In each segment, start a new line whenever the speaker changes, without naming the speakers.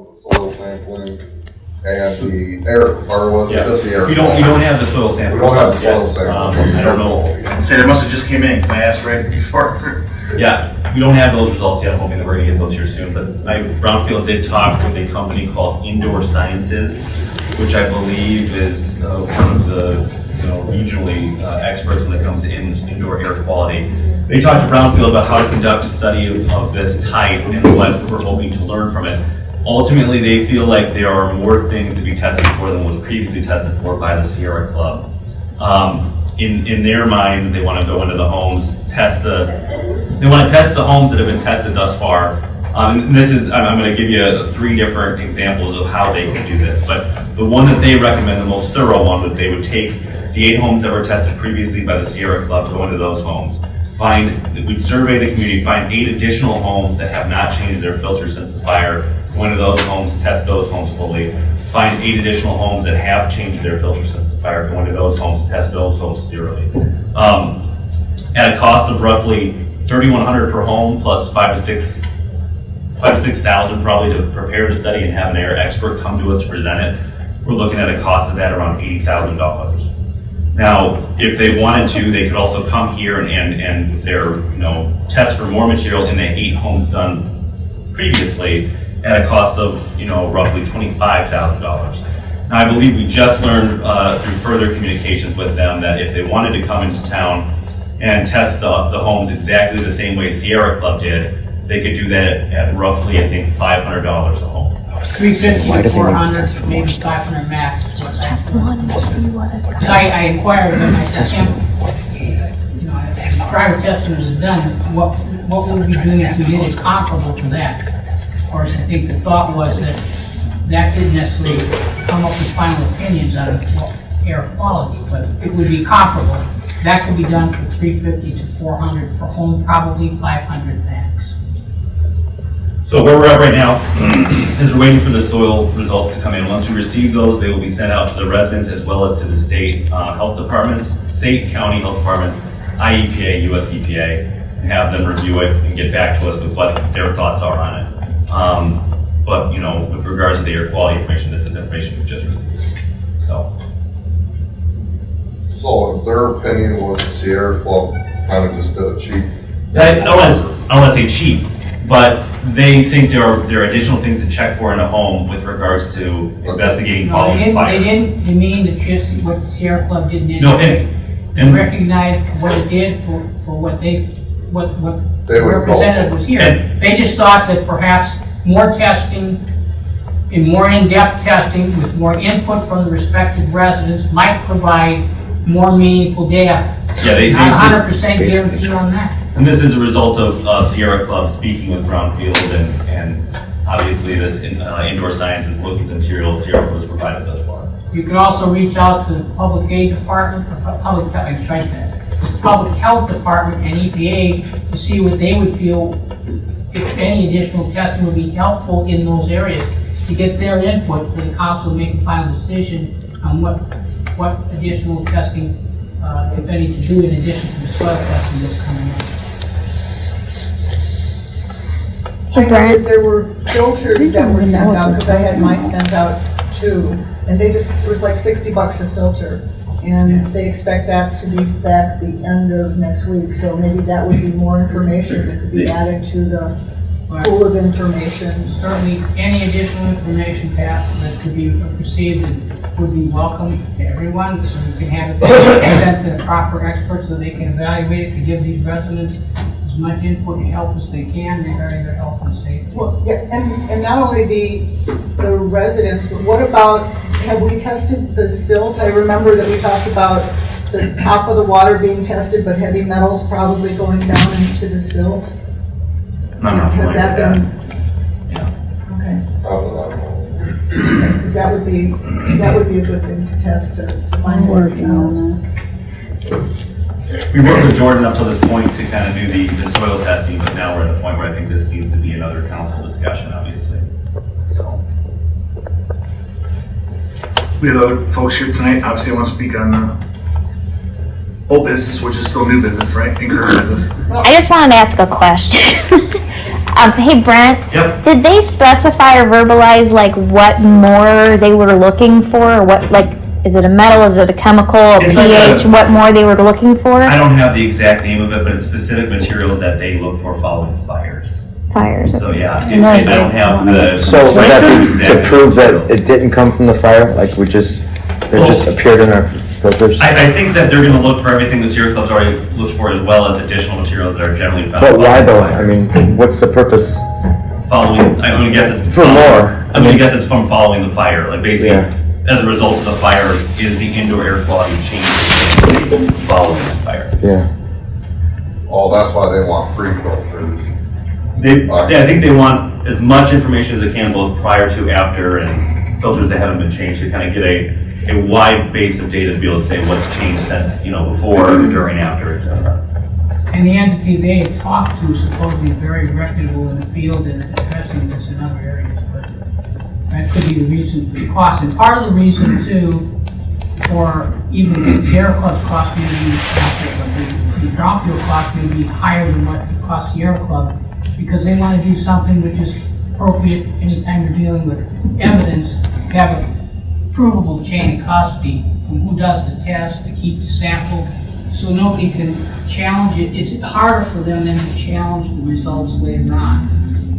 the soil sampling and the air, or was it just the air?
You don't have the soil sample.
We don't have the soil sampling.
I don't know.
Say they must have just came in, because I asked right before.
Yeah, we don't have those results yet. I'm hoping that we're gonna get those here soon. But Brownfield did talk with a company called Indoor Sciences, which I believe is one of the regionally experts when it comes to indoor air quality. They talked to Brownfield about how to conduct a study of this type and what we're hoping to learn from it. Ultimately, they feel like there are more things to be tested for than was previously tested for by the Sierra Club. In their minds, they want to go into the homes, they want to test the homes that have been tested thus far. And this is, I'm going to give you 3 different examples of how they can do this. But the one that they recommend, the most thorough one, that they would take the 8 homes that were tested previously by the Sierra Club, go into those homes. We'd survey the community, find 8 additional homes that have not changed their filter since the fire, go into those homes, test those homes fully, find 8 additional homes that have changed their filter since the fire, go into those homes, test those homes thoroughly. At a cost of roughly $3,100 per home plus $5,000 to $6,000 probably to prepare the study and have an air expert come to us to present it. We're looking at a cost of that around $80,000. Now, if they wanted to, they could also come here and with their test for more material in the 8 homes done previously at a cost of roughly $25,000. Now, I believe we just learned through further communications with them that if they wanted to come into town and test the homes exactly the same way Sierra Club did, they could do that at roughly, I think, $500 a home.
350 to 400, maybe 500 max.
Just test one and see what it got.
I inquired when I can't, prior testing was done, what would we be doing if we did it comparable to that? Of course, I think the thought was that didn't necessarily come up with final opinions on air quality, but it would be comparable. That could be done for 350 to 400 per home, probably 500 max.
So where we're at right now is we're waiting for the soil results to come in. Once we receive those, they will be sent out to the residents as well as to the state health departments, state, county health departments, IEPA, US EPA, and have them review it and get back to us with what their thoughts are on it. But with regards to the air quality information, this is information we've just received. So
their opinion was the Sierra Club kind of just did it cheap.
I don't want to say cheap, but they think there are additional things to check for in a home with regards to investigating following fire.
They didn't mean to just what the Sierra Club didn't
No,
and recognize what it did for what the representative was here. They just thought that perhaps more testing and more in-depth testing with more input from the respective residents might provide more meaningful data.
Yeah, they
not 100% guarantee on that.
And this is a result of Sierra Club speaking with Brownfield and obviously this Indoor Sciences look at the material Sierra Club has provided thus far.
You can also reach out to the Public Aid Department, or Public Health Department and EPA to see what they would feel if any additional testing would be helpful in those areas to get their input for the council to make a final decision on what additional testing, if any, to do in addition to the soil testing that's coming in.
Hey, Brent.
There were filters that were sent out, because I had mine sent out too, and it was like $60 a filter. And they expect that to be back the end of next week, so maybe that would be more information that could be added to the pool of information.
Certainly, any additional information, Pat, that could be received would be welcome to everyone, so we can have it sent to the proper experts so they can evaluate it to give these residents as much input and help as they can regarding their health and safety.
Well, yeah, and not only the residents, but what about, have we tested the silt? I remember that we talked about the top of the water being tested, but heavy metals probably going down into the silt. Has that been? Yeah. Okay. Because that would be a good thing to test to find working on that.
We worked with Jordan up to this point to kind of do the soil testing, but now we're at the point where I think this needs to be another council discussion, obviously. So.
We have other folks here tonight. Obviously, I want to speak on old business, which is still new business, right? And current business.
I just wanted to ask a question. Hey Brent,
Yep.
did they specify or verbalize like what more they were looking for? Or what, like, is it a metal, is it a chemical, a
It's like
pH, what more they were looking for?
I don't have the exact name of it, but it's specific materials that they look for following fires.
Fires.
So yeah,
And
I don't have the.
So would that be to
exact
prove that
materials.
it didn't come from the fire, like they just appeared in our filters?
I think that they're gonna look for everything the Sierra Club's already looked for, as well as additional materials that are generally found.
But why
following
though?
fires.
I mean, what's the purpose?
Following, I'm gonna guess it's.
For more.
I'm gonna guess it's from following the fire, like basically,
Yeah.
as a result of the fire, is the indoor air quality changing following the fire?
Yeah.
Oh, that's why they want pre-filtered.
I think they want as much information as they can, both prior to, after, and filters that haven't been changed, to kind of get a wide base of data to be able to say what's changed since, before, during, after, et cetera.
And the entity they had talked to supposedly very reputable in the field and addressing this in other areas, but that could be the reason for the cost. And part of the reason too, for even the Sierra Club's cost may be, but the Brownfield cost may be higher than what it costs Sierra Club, because they want to do something which is appropriate anytime you're dealing with evidence, have a provable chain of custody from who does the test, to keep the sample, so nobody can challenge it. It's harder for them than to challenge the results later on.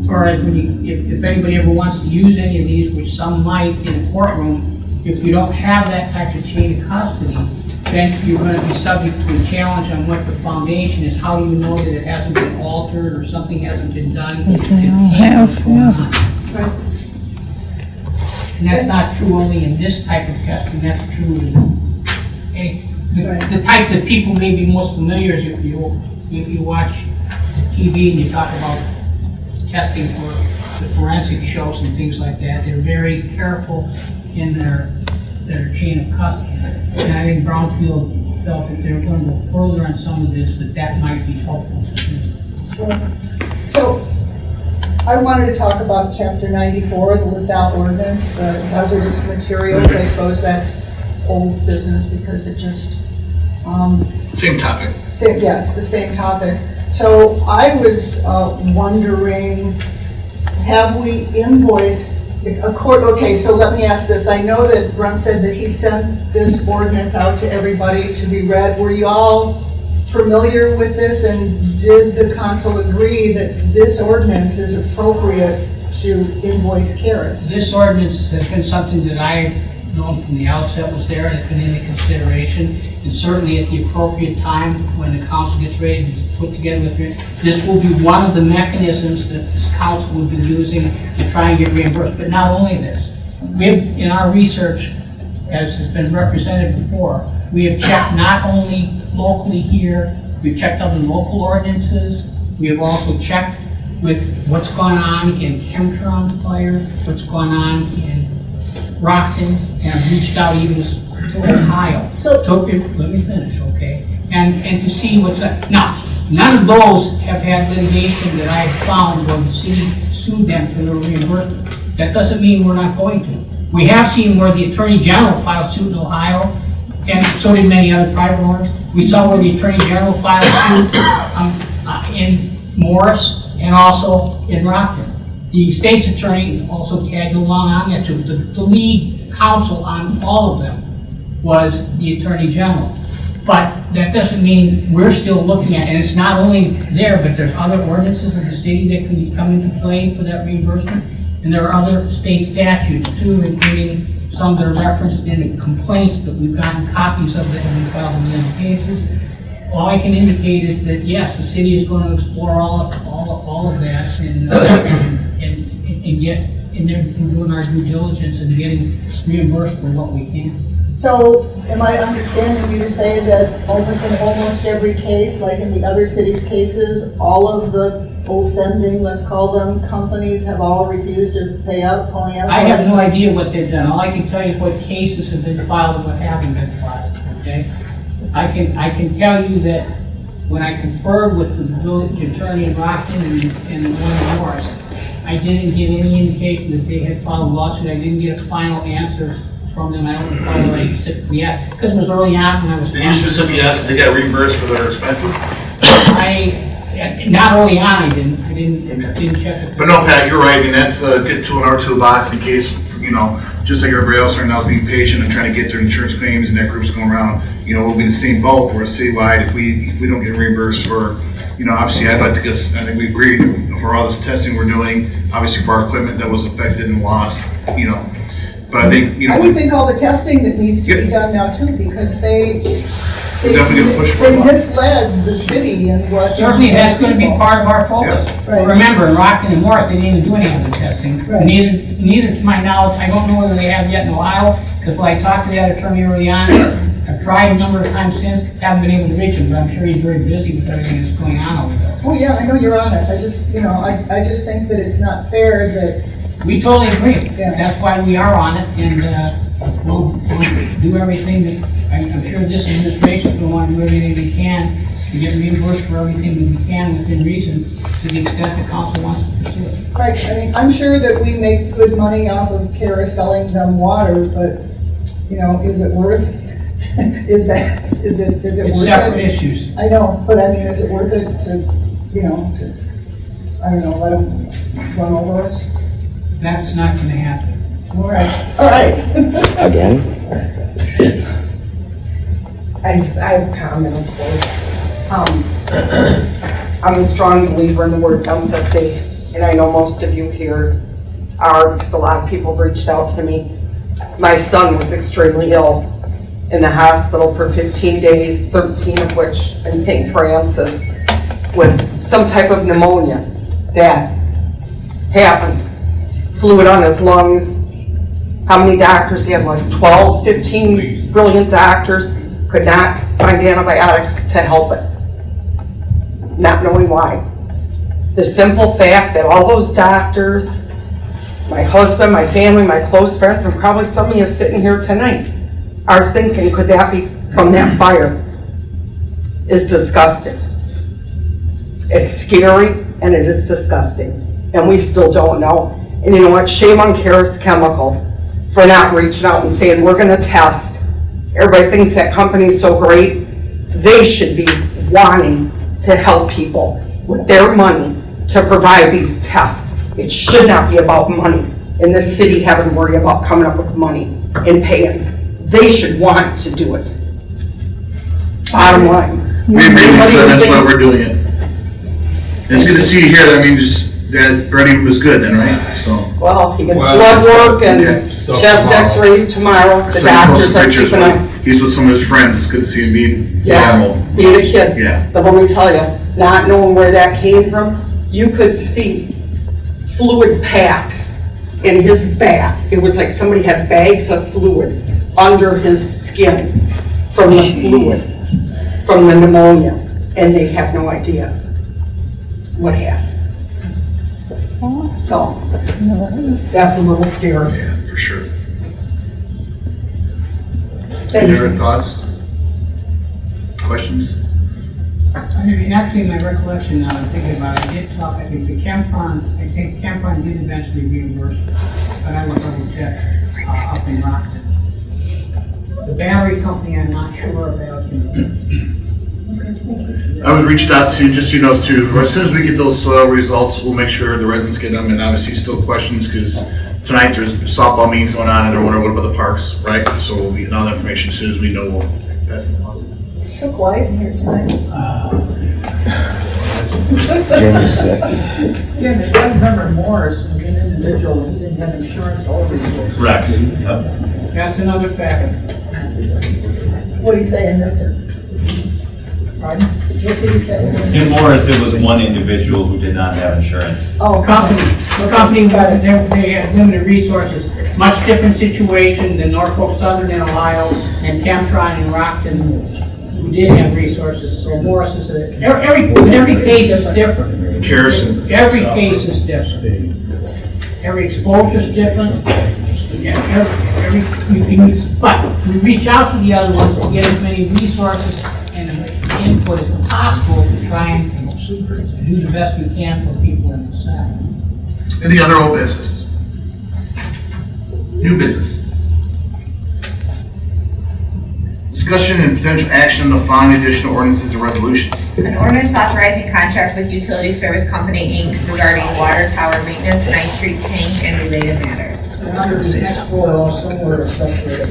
Whereas when if anybody ever wants to use any of these, which some might in a courtroom, if you don't have that type of chain of custody, then you're going to be subject to a challenge on what the foundation is. How do you know that it hasn't been altered or something hasn't been done?
Yes,
to
they all
handle
have,
what's going
yes.
on?
Right.
And that's not true only in this type of testing, that's true in the type that people may be most familiar is if you watch TV and you talk about testing for the forensic shows and things like that. They're very careful in their chain of custody. And I think Brownfield felt that they were going to go further on some of this, that might be helpful.
Sure. So, I wanted to talk about chapter 94, the LaSalle ordinance, the hazardous materials. I suppose that's old business because it just,
Same topic.
yeah, it's the same topic. So I was wondering, have we invoiced a court? Okay, so let me ask this. I know that Brent said that he sent this ordinance out to everybody to be read. Were you all familiar with this, and did the council agree that this ordinance is appropriate to invoice Carus?
This ordinance has been something that I've known from the outset was there and it's been into consideration. And certainly at the appropriate time, when the council gets ready to put together with it, this will be one of the mechanisms that this council will be using to try and get reimbursed. But not only this, we have, in our research, as has been represented before, we have checked not only locally here, we've checked other local ordinances, we have also checked with what's going on in Chemtron fire, what's going on in Rockton, and I've reached out even to Ohio.
So-
Let me finish, okay? And to see what's, now, none of those have had litigation that I've found where the city sued them for their reimbursement. That doesn't mean we're not going to. We have seen where the Attorney General filed suit in Ohio, and so did many other private owners. We saw where the Attorney General filed suit in Morris and also in Rockton. The state's attorney also tagged along on that, so the lead counsel on all of them was the Attorney General. But that doesn't mean we're still looking at, and it's not only there, but there's other ordinances in the city that can come into play for that reimbursement. And there are other state statutes too, including some that are referenced in the complaints that we've gotten copies of that have been filed in the other cases. All I can indicate is that, yes, the city is going to explore all of that and get in there and doing our due diligence and getting reimbursed for what we can.
So, am I understanding you to say that in almost every case, like in the other cities' cases, all of the offending, let's call them, companies have all refused to pay up, pony up?
I have no idea what they've done. All I can tell you is what cases have been filed and what haven't been filed, okay? I can tell you that when I conferred with the village attorney in Rockton and the one in Morris, I didn't get any indication that they had filed a lawsuit. I didn't get a final answer from them. I don't recall what I specifically asked, because it was early on when I was.
Did you specifically ask if they got reimbursed for their expenses?
Not early on, I didn't check it.
But no, Pat, you're right, I mean, that's a good tool in our toolbox in case, you know, just like everybody else right now is being patient and trying to get their insurance claims and that group's going around, you know, we'll be in the same boat, we're citywide, if we don't get reimbursed for, you know, obviously I'd like to guess, I think we agreed for all this testing we're doing, obviously for our equipment that was affected and lost, you know, but I think, you know.
I would think all the testing that needs to be done now too, because they
definitely gonna push for it.
misled the city and what.
Certainly, that's gonna be part of our focus.
Yeah, right.
Remember, in Rockton and Morris, they didn't even do any of the testing.
Right.
Neither to my knowledge, I don't know whether they have yet in Ohio, because when I talked to that attorney early on, I've tried a number of times since, haven't been able to reach him, but I'm sure he's very busy with everything that's going on over there.
Oh, yeah, I know you're on it, I just, you know, I just think that it's not fair that,
We totally agree.
Yeah.
That's why we are on it, and we'll do everything that, I'm sure this administration will want to do everything they can to get reimbursed for everything that we can within reason to the extent the council wants to pursue it.
right, I mean, I'm sure that we make good money off of Carus selling them water, but, you know, is it worth, is it worth it?
It's separate issues.
I know, but I mean, is it worth it to, you know, to, I don't know, let them run over us?
That's not gonna happen.
All right.
Again?
I have a comment, of course. I'm a strong believer in the word empathy, and I know most of you here are, because a lot of people have reached out to me. My son was extremely ill in the hospital for 15 days, 13 of which in St. Francis, with some type of pneumonia that happened. Fluid on his lungs. How many doctors? He had like 12, 15 brilliant doctors. Could not find antibiotics to help it. Not knowing why. The simple fact that all those doctors, my husband, my family, my close friends, and probably some of you sitting here tonight are thinking, could that be from that fire? Is disgusting. It's scary and it is disgusting. And we still don't know. And you know what? Shame on Carus Chemical for not reaching out and saying, we're gonna test. Everybody thinks that company's so great. They should be wanting to help people with their money to provide these tests. It should not be about money in this city having to worry about coming up with money and paying. They should want to do it. Bottom line.
We agree, Lisa, that's why we're doing it. And it's good to see you here, I mean, just, that Brady was good then, right? So.
Well, he gets blood work and
Yeah.
chest x-rays tomorrow. The
So he
doctors
posts
are
pictures
keeping
when
up.
he's with some of his friends, it's good to see him being
Yeah,
normal.
being a kid.
Yeah.
But let me tell you, not knowing where that came from, you could see fluid packs in his back. It was like somebody had bags of fluid under his skin from the fluid, from the pneumonia, and they have no idea what happened. So, that's a little scary.
Yeah, for sure.
Thank
Any
you.
other thoughts? Questions?
I mean, actually, my recollection now, I'm thinking about it, I did talk, I think the Campron did eventually reimburse, but I will double check, up in Rockton. The battery company, I'm not sure about.
I was reached out to, just so you know, to, as soon as we get those soil results, we'll make sure the residents get them, and obviously still questions, because tonight there's softball meetings going on, and they're wondering what about the parks, right? So we'll get all that information as soon as we know, we'll pass it along.
So quiet in here tonight.
Jamie's sick.
Yeah, if I remember Morris was an individual, he didn't have insurance or resources.
Correct. Yep.
That's another factor.
What are you saying, mister?
Pardon?
What did he say?
In Morris, it was one individual who did not have insurance.
Oh,
The company, they had limited resources, much different situation than Norfolk Southern in Ohio and Campron in Rockton, who did have resources, so Morris is every case is different.
Carus.
Every case is different. Every exposure is different. But we reach out to the other ones to get as many resources and input as possible to try and do the best we can for people in the South.
Any other old business? New business? Discussion and potential action on the following additional ordinances and resolutions.
An ordinance authorizing contract with Utility Service Company, Inc. regarding water tower maintenance, Ninth Street tank, and related matters.
Next floor, somewhere, it's separated.